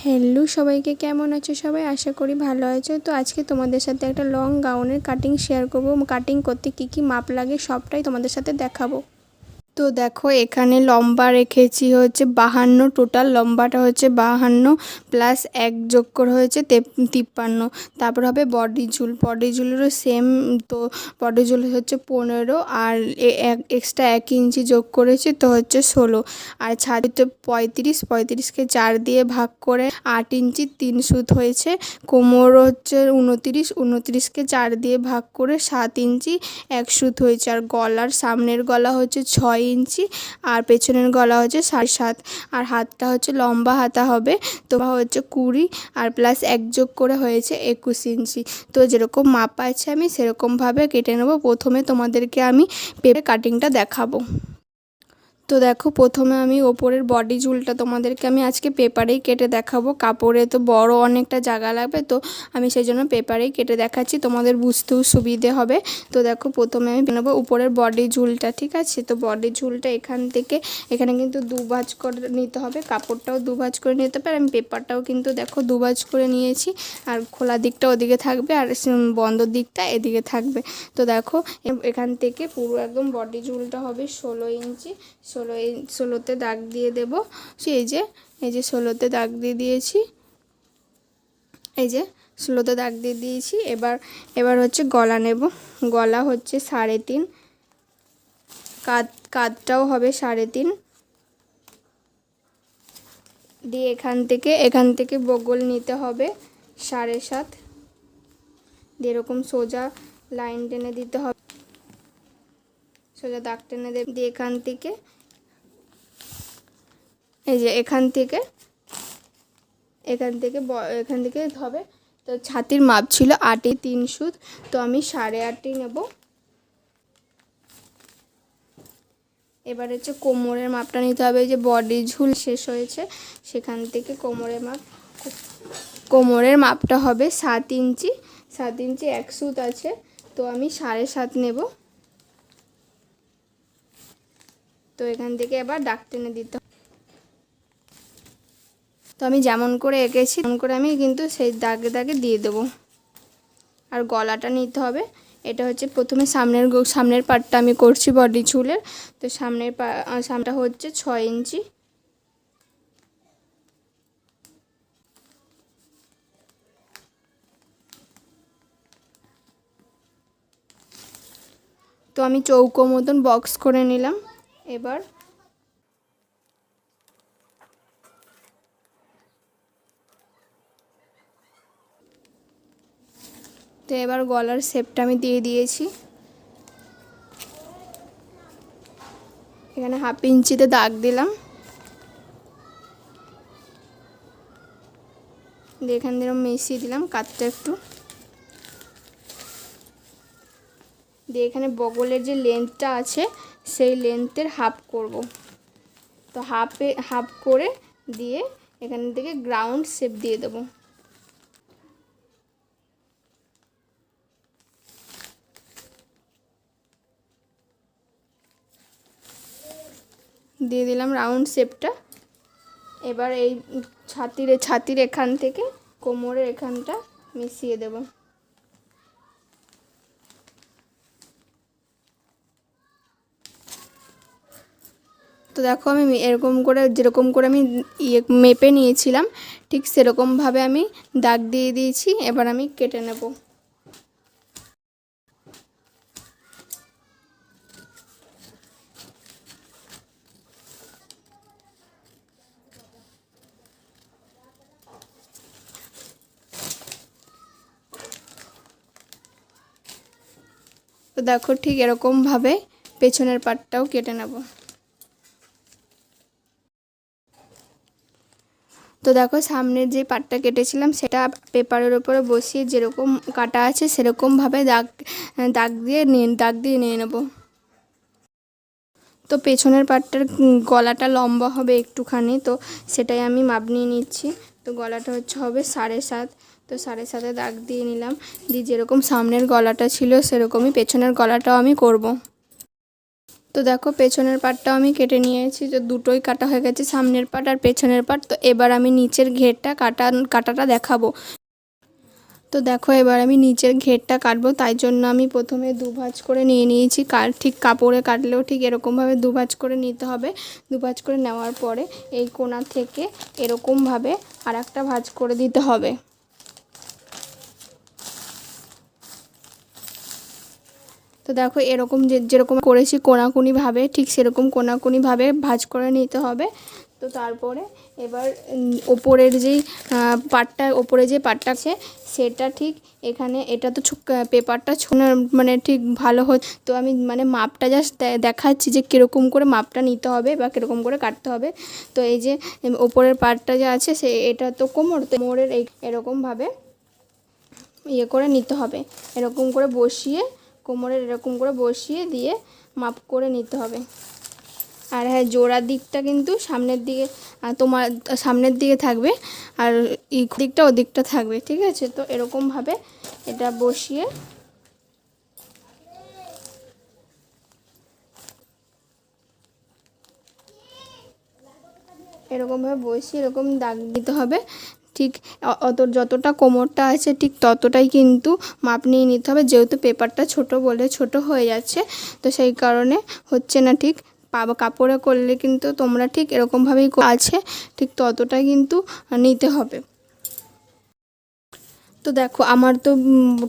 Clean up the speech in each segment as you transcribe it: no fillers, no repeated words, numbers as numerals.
Hello সবাইকে, কেমন আছো সবাই? আশা করি ভালো আছো। তো আজকে তোমাদের সাথে একটা লং গাউনের কাটিং শেয়ার করব। কাটিং করতে কি কি মাপ লাগে সবটাই তোমাদের সাথে দেখাবো। তো দেখো, এখানে লম্বা রেখেছি হচ্ছে 52, টোটাল লম্বাটা হচ্ছে 52 প্লাস 1 যোগ করে হয়েছে 53। তারপর হবে বডি ঝুলেরও সেম। তো বডি ঝুল হচ্ছে 15 আর এক্সট্রা 1 ইঞ্চি যোগ করেছি, তো হচ্ছে 16। আর ছাদ হচ্ছে 35কে 4 দিয়ে ভাগ করে 8 ইঞ্চি 3 সুত হয়েছে। কোমর হচ্ছে 29কে 4 দিয়ে ভাগ করে 7 ইঞ্চি 1 সুত হয়েছে। আর সামনের গলা হচ্ছে 6 ইঞ্চি আর পেছনের গলা হচ্ছে 7.5। আর হাতটা হচ্ছে লম্বা হাতা হবে, তো হচ্ছে 20 আর প্লাস 1 যোগ করে হয়েছে 21 ইঞ্চি। তো যেরকম মাপ আছে আমি সেরকমভাবে কেটে নেব। প্রথমে তোমাদেরকে আমি পেপে কাটিংটা দেখাবো। তো দেখো, প্রথমে আমি ওপরের বডি ঝুলটা তোমাদেরকে আমি আজকে পেপারেই কেটে দেখাবো। কাপড়ে তো বড় অনেকটা জায়গা লাগবে, তো আমি সেই জন্য পেপারেই কেটে দেখাচ্ছি, তোমাদের বুঝতেও সুবিধে হবে। তো দেখো, প্রথমে আমি নেবো উপরের বডি ঝুলটা, ঠিক আছে? তো বডি ঝুলটা এখানে কিন্তু 2 ভাঁজ করে নিতে হবে। কাপড়টাও 2 ভাঁজ করে নিতে হবে। আর আমি পেপারটাও কিন্তু দেখো 2 ভাঁজ করে নিয়েছি। আর খোলা দিকটা ওদিকে থাকবে আর বন্ধ দিকটা এদিকে থাকবে। তো দেখো, এখান থেকে পুরো একদম বডি ঝুলটা হবে 16 ইঞ্চি। 16তে দাগ দিয়ে দেব। এই যে 16তে দাগ দিয়ে দিয়েছি। এই যে 16তে দাগ দিয়ে দিয়েছি। এবার হচ্ছে গলা নেব। গলা হচ্ছে 3.5, কাঁধটাও হবে 3.5 দিয়ে এখান থেকে বগল নিতে হবে 7.5 দিয়ে এরকম সোজা লাইন টেনে দিতে হবে, সোজা দাগ টেনে দিয়ে এখান থেকে এই যে এখান থেকে হবে। তো ছাতির মাপ ছিল 8 3 সুত, তো আমি 8.5 নেব। এবার হচ্ছে কোমরের মাপটা নিতে হবে। যে বডি ঝুল শেষ হয়েছে সেখান থেকে কোমরের মাপটা হবে 7 ইঞ্চি। 7 ইঞ্চি 1 সুত আছে, তো আমি 7.5 নেব। তো এখান থেকে এবার দাগ টেনে দিতে। তো আমি যেমন করে এঁকেছি তেমন করে আমি কিন্তু সেই দাগে দিয়ে দেবো। আর গলাটা নিতে হবে। এটা হচ্ছে প্রথমে সামনের পার্টটা আমি করছি বডি ঝুলের। তো সামনেটা হচ্ছে 6 ইঞ্চি। তো আমি চৌকো মতন বক্স করে নিলাম। এবার গলার শেপটা আমি দিয়ে দিয়েছি। এখানে 1/2 ইঞ্চিতে দাগ দিলাম, দিয়ে এখান দিয়ে মিশিয়ে দিলাম কাঁধটা একটু। দিয়ে এখানে বগলের যে লেন্থটা আছে সেই লেন্থের হাফ করব। তো হাফ করে দিয়ে এখান থেকে গ্রাউন্ড শেপ দিয়ে দেবো। দিয়ে দিলাম রাউন্ড শেপটা। এবার এই ছাতির এখান থেকে কোমরের এখানটা মিশিয়ে দেব। তো দেখো, আমি যেরকম করে আমি মেপে নিয়েছিলাম ঠিক সেরকমভাবে আমি দাগ দিয়ে দিয়েছি। এবার আমি কেটে নেব। তো দেখো, ঠিক এরকমভাবে পেছনের পাটটাও কেটে নেব। তো দেখো, সামনের যে পাটটা কেটেছিলাম সেটা পেপারের উপরে বসিয়ে যেরকম কাটা আছে সেরকমভাবে দাগ দিয়ে নিয়ে নেব। তো পেছনের পাটটার গলাটা লম্বা হবে একটুখানি, তো সেটাই আমি মাপ নিয়ে নিচ্ছি। তো গলাটা হবে 7.5। তো 7.5-এ দাগ দিয়ে নিলাম। দিয়ে যেরকম সামনের গলাটা ছিল সেরকমই পেছনের গলাটাও আমি করব। তো দেখো পেছনের পাটটাও আমি কেটে নিয়েছি, তো দুটোই কাটা হয়ে গেছে, সামনের পাট আর পেছনের পাট। তো এবার আমি নিচের ঘেরটা কাটাটা দেখাবো। তো দেখো এবার আমি নিচের ঘেরটা কাটবো, তাই জন্য আমি প্রথমে দুভাঁজ করে নিয়ে নিয়েছি। ঠিক কাপড়ে কাটলেও ঠিক এরকমভাবে দুভাঁজ করে নিতে হবে। দুভাঁজ করে নেওয়ার পরে এই কোণা থেকে এরকমভাবে আর একটা ভাঁজ করে দিতে হবে। তো দেখো এরকম যেরকম করেছি কোণাকুনিভাবে, ঠিক সেরকম কোণাকুনিভাবে ভাঁজ করে নিতে হবে। তো তারপরে এবার ওপরের যেই ওপরে যে পাটটা আছে সেটা ঠিক এখানে, এটা তো পেপারটা মানে ঠিক ভালো তো আমি মানে মাপটা জাস্ট দেখাচ্ছি যে কীরকম করে মাপটা নিতে হবে বা কীরকম করে কাটতে হবে। তো এই যে ওপরের পাটটা যে আছে এটা তো কোমরের এরকমভাবে ইয়ে করে নিতে হবে, এরকম করে বসিয়ে কোমরের এরকম করে বসিয়ে দিয়ে মাপ করে নিতে হবে। আর হ্যাঁ, জোড়ার দিকটা কিন্তু সামনের দিকে, তোমার সামনের দিকে থাকবে, আর দিকটা ওদিকটা থাকবে, ঠিক আছে? তো এরকমভাবে এটা বসিয়ে এরকম দাগ দিতে হবে। ঠিক যতটা কোমরটা আছে ঠিক ততটাই কিন্তু মাপ নিয়ে নিতে হবে, যেহেতু পেপারটা ছোট বলে ছোট হয়ে যাচ্ছে, তো সেই কারণে হচ্ছে না। ঠিক কাপড়ে করলে কিন্তু তোমরা ঠিক এরকমভাবেই আছে, ঠিক ততটাই কিন্তু নিতে হবে। তো দেখো আমার তো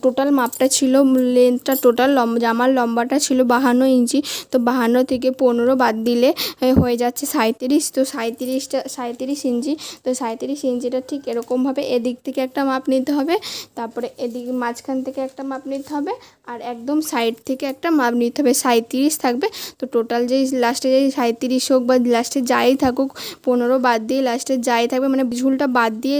টোটাল মাপটা ছিল, লেন্থটা টোটাল জামার লম্বাটা ছিল 52 ইঞ্চি। তো 52 থেকে 15 বাদ দিলে হয়ে যাচ্ছে 37। তো 37 ইঞ্চি। তো 37 ইঞ্চিটা ঠিক এরকমভাবে এদিক থেকে একটা মাপ নিতে হবে, তারপরে এদিকে মাঝখান থেকে একটা মাপ নিতে হবে, আর একদম সাইড থেকে একটা মাপ নিতে হবে। 37 থাকবে। তো টোটাল যেই লাস্টে যেই 37 হোক বা লাস্টে যাই থাকুক, 15 বাদ দিয়ে লাস্টে যাই থাকবে, মানে ঝুলটা বাদ দিয়ে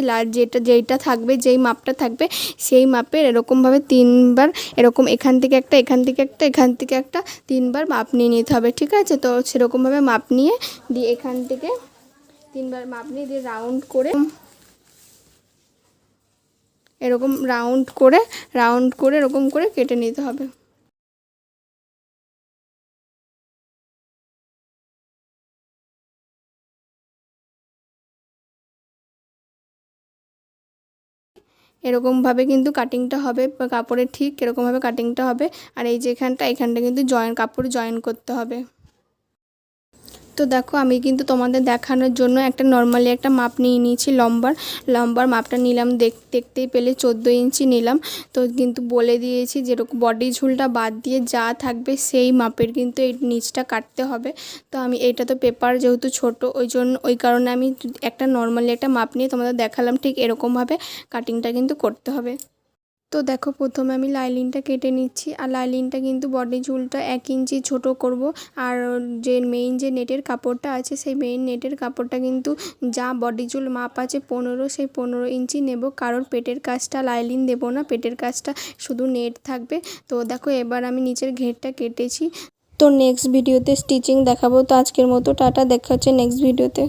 যেইটা থাকবে, যেই মাপটা থাকবে সেই মাপের এরকমভাবে 3বার এরকম এখান থেকে একটা, এখান থেকে একটা, এখান থেকে একটা 3বার মাপ নিয়ে নিতে হবে, ঠিক আছে? তো সেরকমভাবে মাপ নিয়ে দিয়ে এখান থেকে 3বার মাপ নিয়ে দিয়ে রাউন্ড করে এরকম রাউন্ড করে এরকম করে কেটে নিতে হবে। এরকমভাবে কিন্তু কাটিংটা হবে, কাপড়ের ঠিক এরকমভাবে কাটিংটা হবে। আর এই যে এখানটা কিন্তু কাপড় জয়েন করতে হবে। তো দেখো আমি কিন্তু তোমাদের দেখানোর জন্য একটা নর্মালি একটা মাপ নিয়ে নিয়েছি, লম্বার মাপটা নিলাম, দেখতেই পেলে 14 ইঞ্চি নিলাম। তো কিন্তু বলে দিয়েছি যেরকম বডি ঝুলটা বাদ দিয়ে যা থাকবে সেই মাপের কিন্তু এই নিচটা কাটতে হবে। তো আমি এটা তো পেপার যেহেতু ছোট, ওই কারণে আমি একটা নর্মালি একটা মাপ নিয়ে তোমাদের দেখালাম, ঠিক এরকমভাবে কাটিংটা কিন্তু করতে হবে। তো দেখো প্রথমে আমি লাইনিংটা কেটে নিচ্ছি, আর লাইনিংটা কিন্তু বডি ঝুলটা 1 ইঞ্চি ছোট করব। আর যে মেইন যে নেটের কাপড়টা আছে সেই মেইন নেটের কাপড়টা কিন্তু যা বডি ঝুল মাপ আছে 15, সেই 15 ইঞ্চি নেব, কারণ পেটের কাজটা লাইনিং দেব না, পেটের কাজটা শুধু নেট থাকবে। তো দেখো এবার আমি নিচের ঘেরটা কেটেছি। তো নেক্সট ভিডিওতে স্টিচিং দেখাবো। তো আজকের মতো টাটা, দেখা হচ্ছে নেক্সট ভিডিওতে।